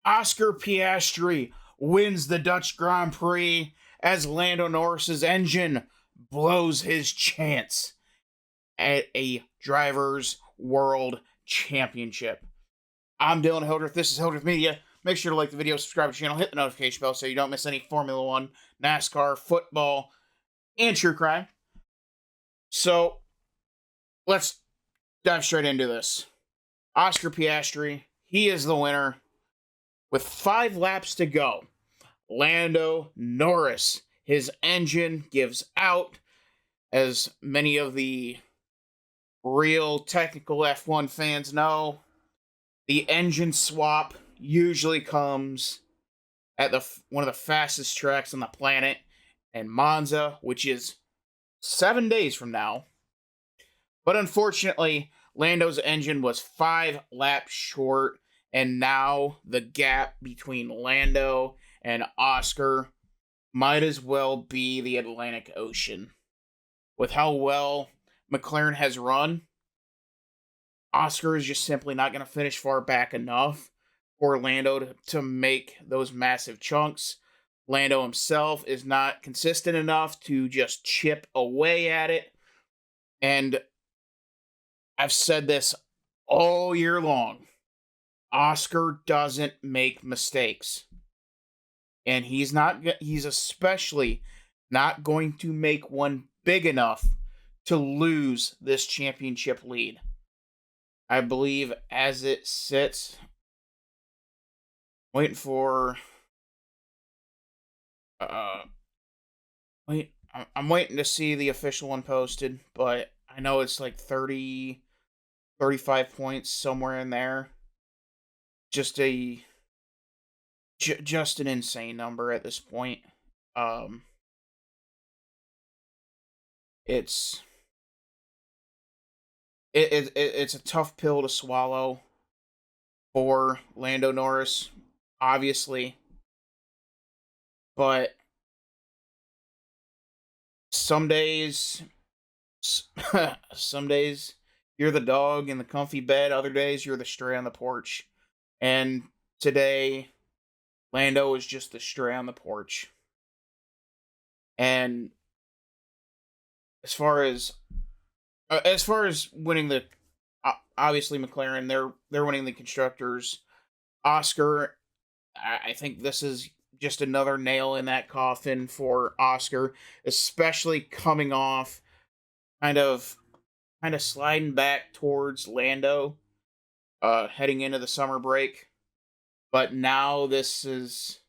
Oscar Piastri wins the Dutch Grand Prix as Lando Norris's engine blows his chance at a Drivers' World Championship. I'm Dylan Hildreth. This is Hildreth Media. Make sure to like the video, subscribe to the channel, hit the notification bell so you don't miss any Formula One, NASCAR, football, and true crime. So, let's dive straight into this. Oscar Piastri, he is the winner. With 5 laps to go, Lando Norris, his engine gives out. As many of the real technical F1 fans know, the engine swap usually comes at one of the fastest tracks on the planet, and Monza, which is 7 days from now. But unfortunately, Lando's engine was 5 laps short, and now the gap between Lando and Oscar might as well be the Atlantic Ocean. With how well McLaren has run, Oscar is just simply not going to finish far back enough for Lando to make those massive chunks. Lando himself is not consistent enough to just chip away at it. And I've said this all year long. Oscar doesn't make mistakes. And he's especially not going to make one big enough to lose this championship lead. I believe as it sits, I'm waiting to see the official one posted, but I know it's like 30, 35 points, somewhere in there. Just an insane number at this point. It's a tough pill to swallow for Lando Norris, obviously, but some days you're the dog in the comfy bed, other days you're the stray on the porch. And today, Lando is just the stray on the porch. And as far as winning the, obviously McLaren, they're winning the constructors. Oscar, I think this is just another nail in that coffin for Oscar, especially coming off kind of sliding back towards Lando, heading into the summer break. But now this is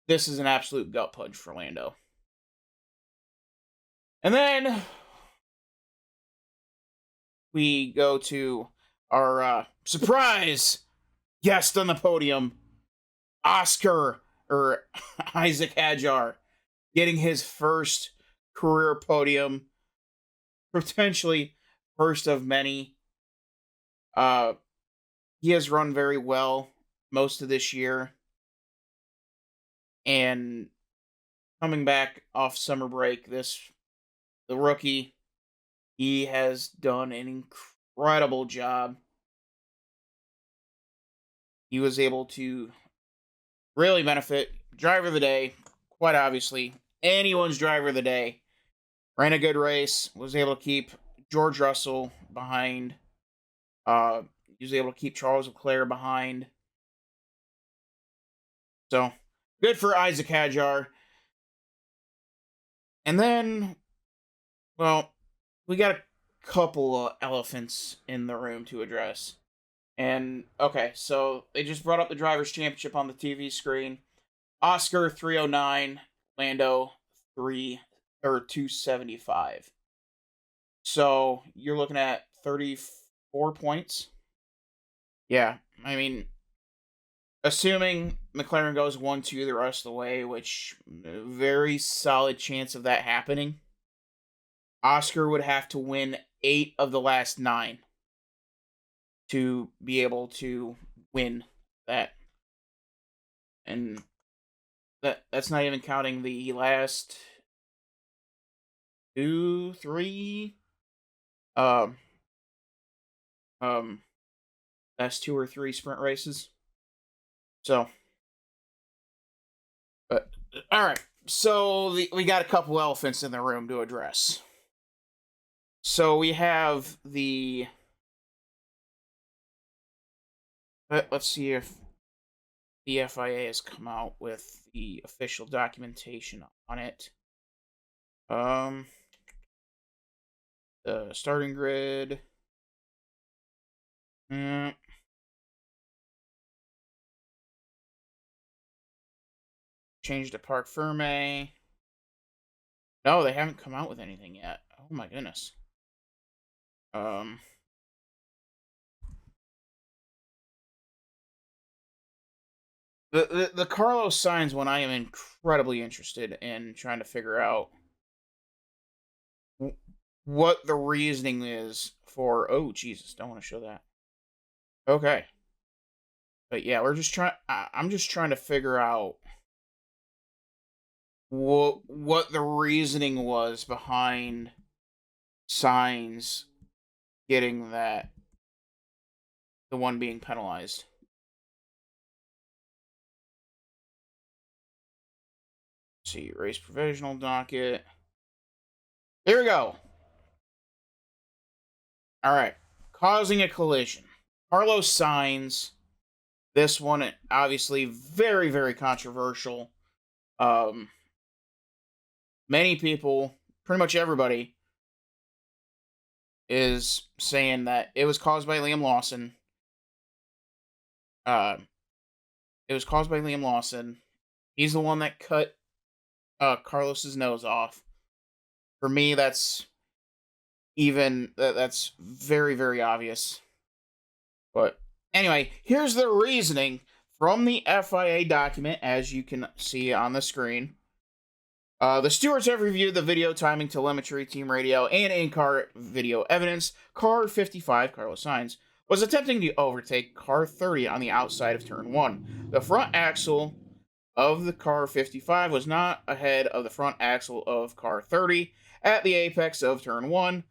an absolute gut punch for Lando. And then we go to our surprise guest on the podium, Oscar, or Isaac Hadjar, getting his first career podium, potentially first of many. He has run very well most of this year, and coming back off summer break, the rookie, he has done an incredible job. He was able to really benefit. Driver of the day, quite obviously, anyone's driver of the day. Ran a good race, was able to keep George Russell behind. He was able to keep Charles Leclerc behind. So, good for Isaac Hadjar. And then, well, we got a couple of elephants in the room to address. And, okay, so they just brought up the Drivers' Championship on the TV screen. Oscar, 309. Lando, 275. So, you're looking at 34 points. Yeah, I mean, assuming McLaren goes 1-2 the rest of the way, which very solid chance of that happening, Oscar would have to win 8 of the last 9 to be able to win that. And that's not even counting the last 2, 3, last 2 or 3 sprint races. So, but all right. So we got a couple elephants in the room to address. So we have the. Let's see if the FIA has come out with the official documentation on it. The starting grid. Change to Parc Ferme. No, they haven't come out with anything yet. Oh my goodness. The Carlos Sainz one I am incredibly interested in trying to figure out what the reasoning is for. Oh Jesus, don't want to show that. Okay, but yeah, we're just trying. I'm just trying to figure out what the reasoning was behind Sainz getting that, the one being penalized. Let's see, race provisional docket. Here we go. All right, causing a collision. Carlos Sainz. This one, obviously, very, very controversial. Many people, pretty much everybody, is saying that it was caused by Liam Lawson. It was caused by Liam Lawson. He's the one that cut Carlos's nose off. For me, that's very, very obvious. But anyway, here's the reasoning from the FIA document, as you can see on the screen. The stewards have reviewed the video timing, telemetry, team radio, and in-car video evidence. Car 55, Carlos Sainz, was attempting to overtake car 30 on the outside of turn 1. The front axle of the car 55 was not ahead of the front axle of car 30 at the apex of turn 1.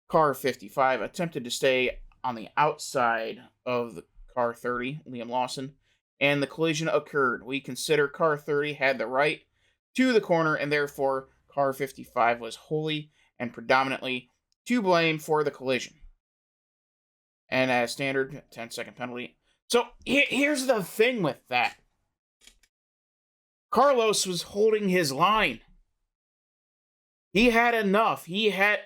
Car 55 attempted to stay on the outside of the car 30, Liam Lawson, and the collision occurred. We consider car 30 had the right to the corner, and therefore car 55 was wholly and predominantly to blame for the collision. And as standard, 10-second penalty. So here's the thing with that. Carlos was holding his line. He had enough. He had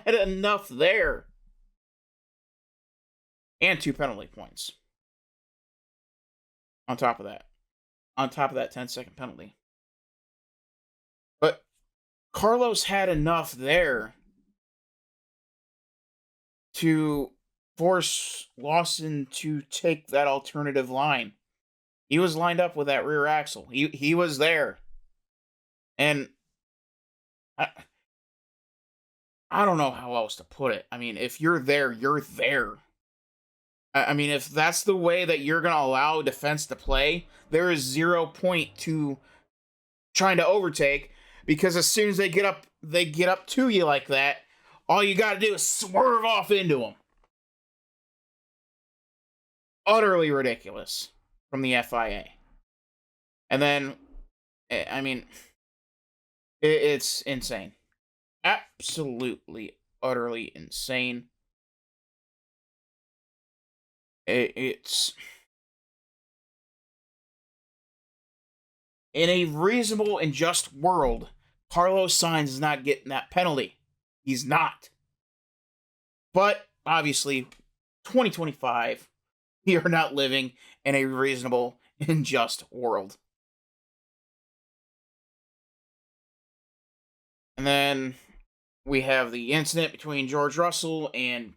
enough there. And 2 penalty points. On top of that. On top of that 10-second penalty. But Carlos had enough there to force Lawson to take that alternative line. He was lined up with that rear axle. He was there. And I don't know how else to put it. I mean, if you're there, you're there. I mean, if that's the way that you're going to allow defense to play, there is 0 point to trying to overtake, because as soon as they get up to you like that, all you got to do is swerve off into them. Utterly ridiculous from the FIA. And then, I mean, it's insane. Absolutely, utterly insane. It's in a reasonable and just world, Carlos Sainz is not getting that penalty. He's not. But obviously, 2025, we are not living in a reasonable and just world. And then we have the incident between George Russell and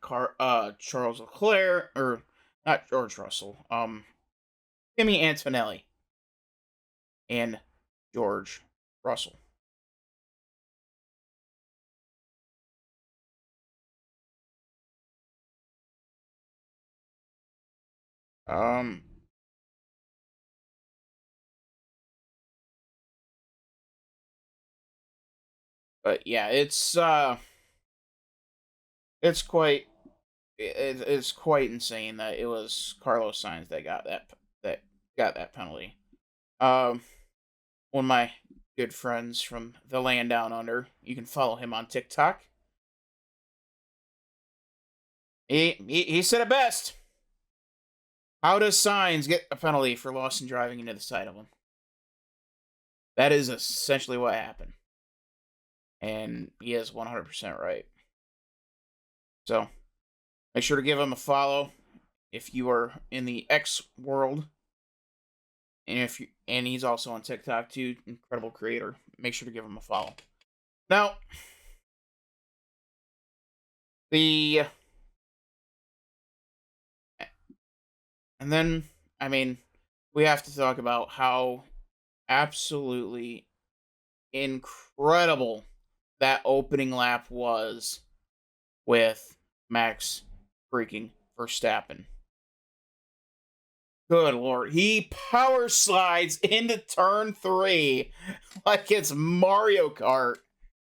Charles Leclerc, or not George Russell, Kimi Antonelli and George Russell. But yeah, it's quite insane that it was Carlos Sainz that got that got that penalty. Um, one of my good friends from the land down under. You can follow him on TikTok. He said it best. How does Signs get a penalty for loss and driving into the side of him? That is essentially what happened. And he is 100% right. So make sure to give him a follow if you are in the X world. And he's also on TikTok too, incredible creator. Make sure to give him a follow. Now, the and then I mean, we have to talk about how absolutely incredible that opening lap was with Max freaking Verstappen. Good lord. He power slides into turn 3 like it's Mario Kart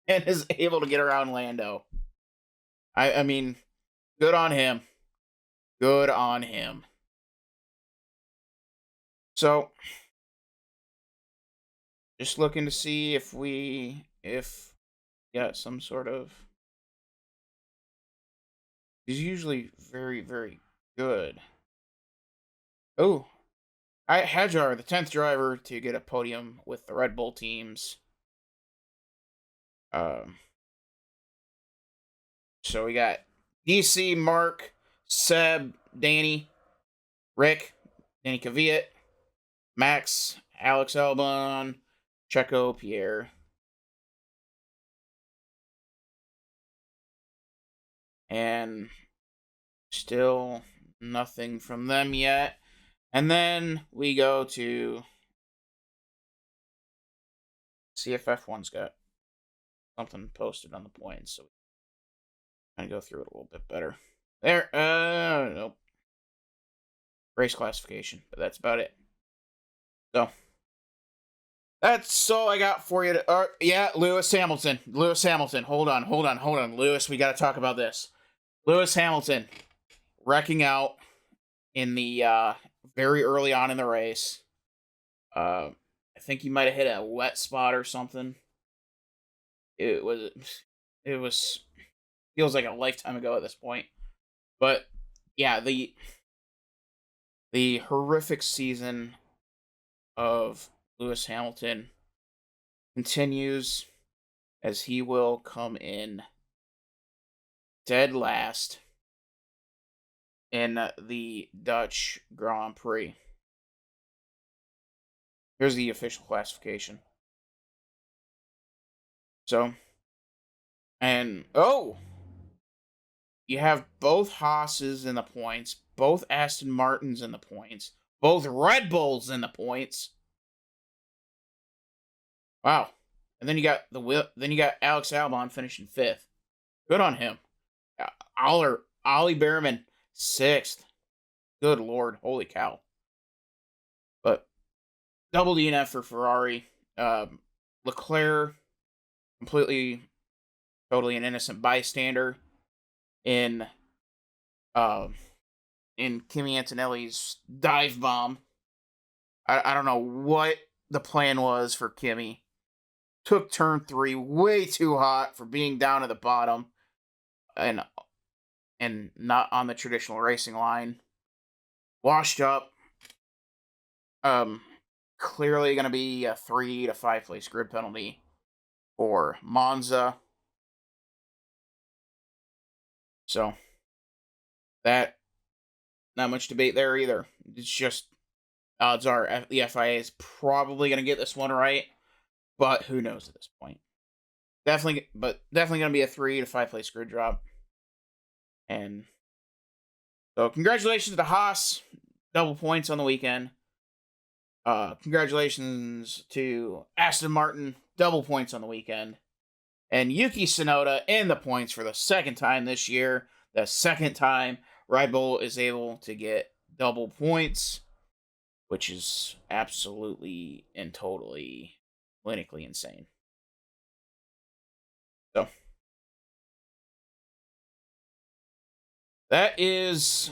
and is able to get around Lando. I mean, good on him. Good on him. So, just looking to see if got some sort of. He's usually very, very good. Oh, Hajar, the 10th driver to get a podium with the Red Bull teams. So we got DC, Mark, Seb, Danny, Rick, Danny Kvyat, Max, Alex Albon, Checo, Pierre. And still nothing from them yet. And then we go to see if F1's got something posted on the points. So we kind of go through it a little bit better. There, nope. Race classification, but that's about it. So that's all I got for you. Yeah, Lewis Hamilton. Hold on. Lewis, we got to talk about this. Lewis Hamilton wrecking out in the very early on in the race. I think he might have hit a wet spot or something. It was feels like a lifetime ago at this point. But yeah, the horrific season of Lewis Hamilton continues as he will come in dead last in the Dutch Grand Prix. Here's the official classification. So, and you have both Haas's in the points, both Aston Martins in the points, both Red Bulls in the points. Wow. And then you got Alex Albon finishing 5th. Good on him. Ollie Behrman 6th. Good lord, holy cow. But double DNF for Ferrari. Leclerc totally an innocent bystander in Kimi Antonelli's dive bomb. I don't know what the plan was for Kimi. Took turn 3 way too hot for being down at the bottom and not on the traditional racing line. Washed up. Clearly going to be a 3 to 5 place grid penalty for Monza. So that not much debate there either. It's just odds are the FIA is probably going to get this one right, but who knows at this point. Definitely going to be a 3 to 5 place grid drop. And so congratulations to Haas, double points on the weekend. Congratulations to Aston Martin, double points on the weekend. And Yuki Tsunoda in the points for the second time this year. The second time Red Bull is able to get double points, which is absolutely and totally clinically insane. So that is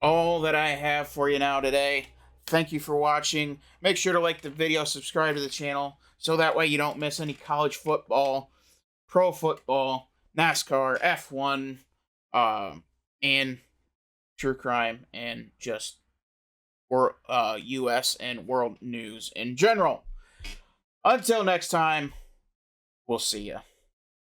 all that I have for you now today. Thank you for watching. Make sure to like the video, subscribe to the channel, so that way you don't miss any college football, pro football, NASCAR, F1, and true crime, and just U.S. and world news in general. Until next time, we'll see ya.